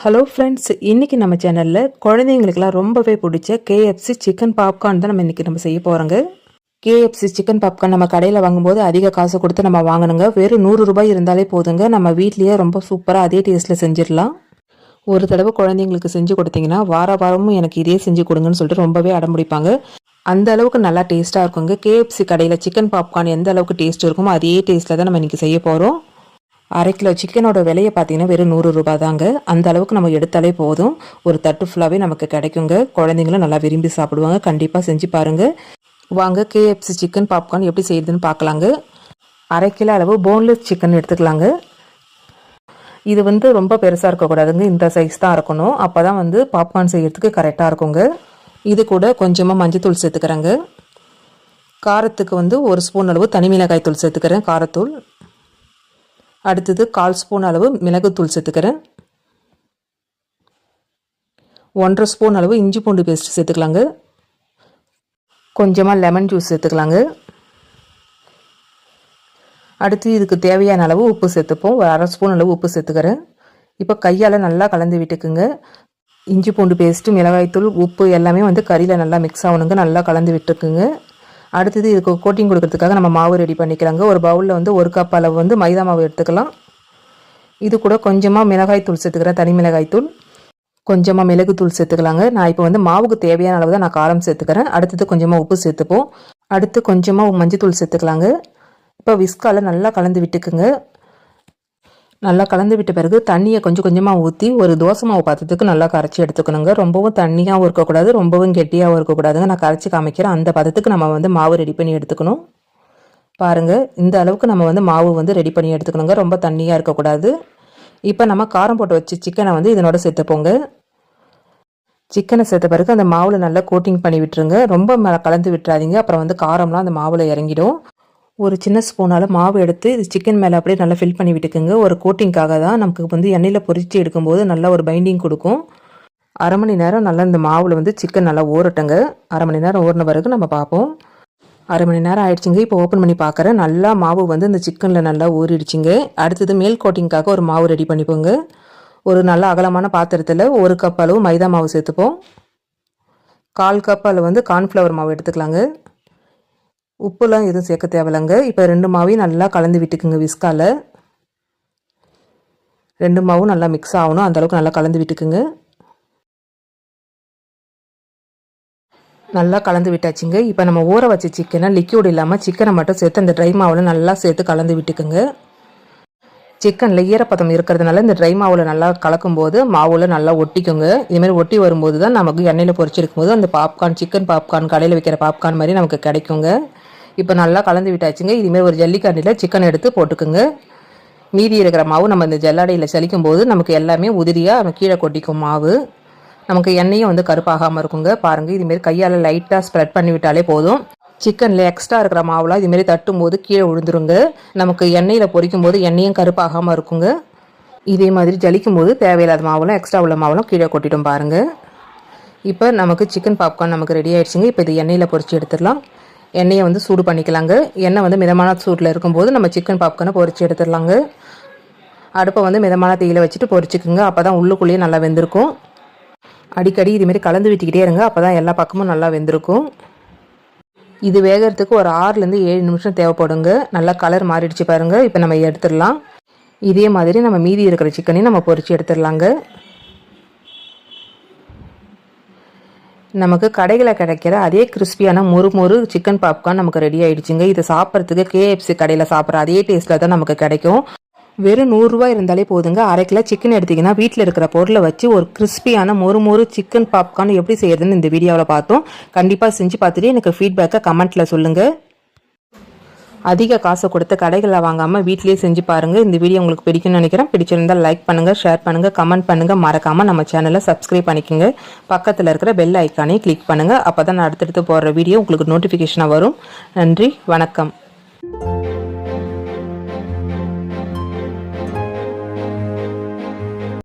Hello friends, இன்றைக்கி நம்ம சேனலில் குழந்தைங்களுக்குலாம் ரொம்பவே பிடிச்ச கேஎஃப்சி சிக்கன் பாப்கார்ன் தான் நம்ம செய்ய போகிறோங்க. கேஎஃப்சி சிக்கன் பாப்கார்ன் நம்ம கடையில் வாங்கும்போது அதிக காசு கொடுத்து நம்ம வாங்கணுங்க. வெறும் 100 ரூபாய் இருந்தாலே போதுங்க. நம்ம வீட்லேயே ரொம்ப சூப்பராக அதே டேஸ்ட்டில் செஞ்சிடலாம். ஒரு தடவை குழந்தைங்களுக்கு செஞ்சு கொடுத்தீங்கன்னா வாரமும் எனக்கு இதே செஞ்சு கொடுங்கன்னு சொல்லிட்டு ரொம்பவே அடம்பிடிப்பாங்க. அந்த அளவுக்கு நல்லா டேஸ்ட்டாக இருக்குங்க. கேஎஃப்சி கடையில் சிக்கன் பாப்கார்ன் எந்த அளவுக்கு டேஸ்ட் இருக்குமோ அதே டேஸ்ட்டில் தான் நம்ம இன்றைக்கி செய்ய போகிறோம். 1/2 கிலோ சிக்கனோட விலையை பார்த்தீங்கன்னா வெறும் 100 ரூபா தாங்க. அந்த அளவுக்கு நம்ம எடுத்தாலே போதும். ஒரு தட்டு ஃபுல்லாகவே நமக்கு கிடைக்குங்க. குழந்தைங்களும் நல்லா விரும்பி சாப்பிடுவாங்க. கண்டிப்பாக செஞ்சு பாருங்கள். வாங்க கேஎஃப்சி சிக்கன் பாப்கார்ன் எப்படி செய்யுதுன்னு பார்க்கலாங்க. 1/2 கிலோ அளவு போன்லெஸ் சிக்கன் எடுத்துக்கலாங்க. இது ரொம்ப பெருசாக இருக்கக்கூடாதுங்க. இந்த சைஸ் தான் இருக்கணும். அப்போ தான் பாப்கார்ன் செய்யறதுக்கு கரெக்டாக இருக்குங்க. இது கூட கொஞ்சமாக மஞ்சத்தூள் சேர்த்துக்கிறேங்க. காரத்துக்கு 1 ஸ்பூன் அளவு தனி மிளகாய் தூள் சேர்த்துக்கிறேன், காரத்தூள். அடுத்தது 1/4 ஸ்பூன் அளவு மிளகுத்தூள் சேர்த்துக்கிறேன். 1/2 ஸ்பூன் அளவு இஞ்சி பூண்டு பேஸ்ட் சேர்த்துக்கலாங்க. கொஞ்சமாக லெமன் ஜூஸ் சேர்த்துக்கலாங்க. அடுத்து இதுக்கு தேவையான அளவு உப்பு சேர்த்துப்போம். ஒரு 1/2 ஸ்பூன் அளவு உப்பு சேர்த்துக்கிறேன். இப்போ கையால் நல்லா கலந்து விட்டுக்குங்க. இஞ்சி பூண்டு பேஸ்ட்டு, மிளகாய்த்தூள், உப்பு எல்லாமே கறியில் நல்லா மிக்ஸ் ஆகணுங்க. நல்லா கலந்து விட்டுக்குங்க. அடுத்தது இதுக்கு கோட்டிங் கொடுக்கறதுக்காக நம்ம மாவு ரெடி பண்ணிக்கலாங்க. ஒரு பவுலில் 1 கப் அளவு மைதா மாவு எடுத்துக்கலாம். இது கூட கொஞ்சமாக மிளகாய் தூள் சேர்த்துக்கிறேன், தனி மிளகாய் தூள். கொஞ்சமாக மிளகு தூள் சேர்த்துக்கலாங்க. நான் இப்போ மாவுக்கு தேவையான அளவு தான் நான் காரம் சேர்த்துக்கிறேன். அடுத்தது கொஞ்சமாக உப்பு சேர்த்துப்போம். அடுத்து கொஞ்சமாக மஞ்சள் தூள் சேர்த்துக்கலாங்க. இப்போ விஸ்கால நல்லா கலந்து விட்டுக்குங்க. நல்லா கலந்து விட்ட பிறகு தண்ணியை கொஞ்சம் கொஞ்சமாக ஊற்றி ஒரு தோசை மாவு பாத்திரத்துக்கு நல்லா கரைச்சி எடுத்துக்கணுங்க. ரொம்பவும் தண்ணியாகவும் இருக்கக்கூடாது, ரொம்பவும் கெட்டியாகவும் இருக்கக்கூடாதுங்க. நான் கரைச்சி காமிக்கிறேன். அந்த பதத்துக்கு நம்ம மாவு ரெடி பண்ணி எடுத்துக்கணும். பாருங்கள், இந்த அளவுக்கு நம்ம மாவு ரெடி பண்ணி எடுத்துக்கணுங்க. ரொம்ப தண்ணியாக இருக்கக்கூடாது. இப்போ நம்ம காரம் போட்டு வச்சு சிக்கனை இதனோட சேர்த்துப்போங்க. சிக்கனை சேர்த்த பிறகு அந்த மாவில் நல்லா கோட்டிங் பண்ணி விட்டுருங்க. ரொம்ப கலந்து விட்டுறாதீங்க. அப்புறம் காரம்லாம் அந்த மாவில் இறங்கிடும். ஒரு சின்ன ஸ்பூனால் மாவு எடுத்து இது சிக்கன் மேலே அப்படியே நல்லா ஃபில் பண்ணி விட்டுக்குங்க. ஒரு கோட்டிங்காக தான். நமக்கு எண்ணெயில் பொரித்து எடுக்கும்போது நல்லா ஒரு பைண்டிங் கொடுக்கும். 1/2 மணி நேரம் நல்லா இந்த மாவில் சிக்கன் நல்லா ஊறட்டுங்க. 1/2 மணி நேரம் ஊறின பிறகு நம்ம பார்ப்போம். 1/2 மணி நேரம் ஆயிடுச்சுங்க. இப்போ ஓப்பன் பண்ணி பார்க்குறேன். நல்லா மாவு இந்த சிக்கனில் நல்லா ஊறிடுச்சிங்க. அடுத்தது மேல் கோட்டிங்காக ஒரு மாவு ரெடி பண்ணிப்போங்க. ஒரு நல்ல அகலமான பாத்திரத்தில் 1 கப் அளவு மைதா மாவு சேர்த்துப்போம். 1/4 கப் அளவு கார்ன்ஃப்ளவர் மாவு எடுத்துக்கலாங்க. உப்புலாம் எதுவும் சேர்க்க தேவையில்லைங்க. இப்போ 2 மாவையும் நல்லா கலந்து விட்டுக்குங்க விஸ்கால. 2 மாவும் நல்லா மிக்ஸ் ஆகணும். அந்தளவுக்கு நல்லா கலந்து விட்டுக்குங்க. நல்லா கலந்து விட்டாச்சுங்க. இப்போ நம்ம ஊற வச்ச சிக்கனை லிக்யூட் இல்லாமல் சிக்கனை மட்டும் சேர்த்து அந்த ட்ரை மாவில் நல்லா சேர்த்து கலந்து விட்டுக்குங்க. சிக்கனில் ஈரப்பதம் இருக்கிறதுனால இந்த ட்ரை மாவில் நல்லா கலக்கும்போது மாவில் நல்லா ஒட்டிக்குங்க. இதுமாதிரி ஒட்டி வரும்போது தான் நமக்கு எண்ணெயில் பொரிச்செடுக்கும் போது அந்த பாப்கார்ன், சிக்கன் பாப்கார்ன், கடையில் வைக்கிற பாப்கார்ன் மாதிரி நமக்கு கிடைக்குங்க. இப்போ நல்லா கலந்து விட்டாச்சுங்க. இதுமாரி ஒரு ஜல்லிக்கண்டியில் சிக்கன் எடுத்து போட்டுக்குங்க. மீதி இருக்கிற மாவு நம்ம இந்த ஜல்லடையில் சலிக்கும் போது நமக்கு எல்லாமே உதிரியாக நம்ம கீழே கொட்டிக்கும் மாவு. நமக்கு எண்ணெயும் கருப்பாகாமல் இருக்குங்க. பாருங்கள், இதுமாரி கையால் லைட்டாக ஸ்ப்ரெட் பண்ணி விட்டாலே போதும். சிக்கனில் எக்ஸ்ட்ரா இருக்கிற மாவுலாம் இதுமாரி தட்டும் போது கீழே விழுந்துருங்க. நமக்கு எண்ணெயில் பொரிக்கும் போது எண்ணெயும் கருப்பாகாமல் இருக்குங்க. இதே மாதிரி ஜலிக்கும் போது தேவையில்லாத மாவுலாம், எக்ஸ்ட்ரா உள்ள மாவுலாம் கீழே கொட்டிடும் பாருங்கள். இப்போ நமக்கு சிக்கன் பாப்கார்ன் நமக்கு ரெடி ஆயிடுச்சுங்க. இப்போ இது எண்ணெயில் பொரிச்சு எடுத்துடலாம். எண்ணெயை சூடு பண்ணிக்கலாங்க. எண்ணெய் மிதமான சூட்டில் இருக்கும்போது நம்ம சிக்கன் பாப்கார்னை பொரிச்சு எடுத்துடலாங்க. அடுப்பை மிதமான தீயில வச்சுட்டு பொரிச்சுக்குங்க. அப்போ தான் உள்ளுக்குள்ளேயே நல்லா வெந்திருக்கும். அடிக்கடி இதுமாரி கலந்து விட்டுக்கிட்டே இருங்க. அப்போ தான் எல்லா பக்கமும் நல்லா வெந்திருக்கும். இது வேகிறதுக்கு ஒரு 6லேருந்து 7 நிமிஷம் தேவைப்படுங்க. நல்லா கலர் மாறிடுச்சு பாருங்கள். இப்போ நம்ம எடுத்துடலாம். இதே மாதிரி நம்ம மீதி இருக்கிற சிக்கனையும் நம்ம பொரிச்சு எடுத்துடலாங்க. நமக்கு கடைகளில் கிடைக்கிற அதே கிறிஸ்பியான மொறு சிக்கன் பாப்கார்ன் நமக்கு ரெடி ஆகிடுச்சுங்க. இது சாப்பிட்றதுக்கு கேஎஃப்சி கடையில் சாப்பிட்ற அதே டேஸ்ட்டில் தான் நமக்கு கிடைக்கும். வெறும் 100 ரூபாய் இருந்தாலே போதுங்க. 1/2 கிலோ சிக்கன் எடுத்திங்கன்னா வீட்டில் இருக்கிற பொருளை வச்சு ஒரு கிறிஸ்பியான மொறு சிக்கன் பாப்கார்ன் எப்படி செய்யறதுன்னு இந்த வீடியோவில் பார்த்தோம். கண்டிப்பாக செஞ்சு பார்த்துட்டு எனக்கு ஃபீட்பேக்கை கமெண்ட்டில் சொல்லுங்கள். அதிக காசை கொடுத்து கடைகளில் வாங்காமல் வீட்டிலேயே செஞ்சு பாருங்கள். இந்த வீடியோ உங்களுக்கு பிடிக்கும்னு நினைக்கிறேன். பிடிச்சிருந்தால் லைக் பண்ணுங்கள், ஷேர் பண்ணுங்கள், கமெண்ட் பண்ணுங்கள். மறக்காமல் நம்ம சேனலை சப்ஸ்கிரைப் பண்ணிக்கோங்க. பக்கத்தில் இருக்கிற பெல் ஐக்கானையும் கிளிக் பண்ணுங்கள். அப்போ தான் நான் அடுத்தடுத்து போடுற வீடியோ உங்களுக்கு நோட்டிஃபிகேஷனாக வரும். நன்றி, வணக்கம்.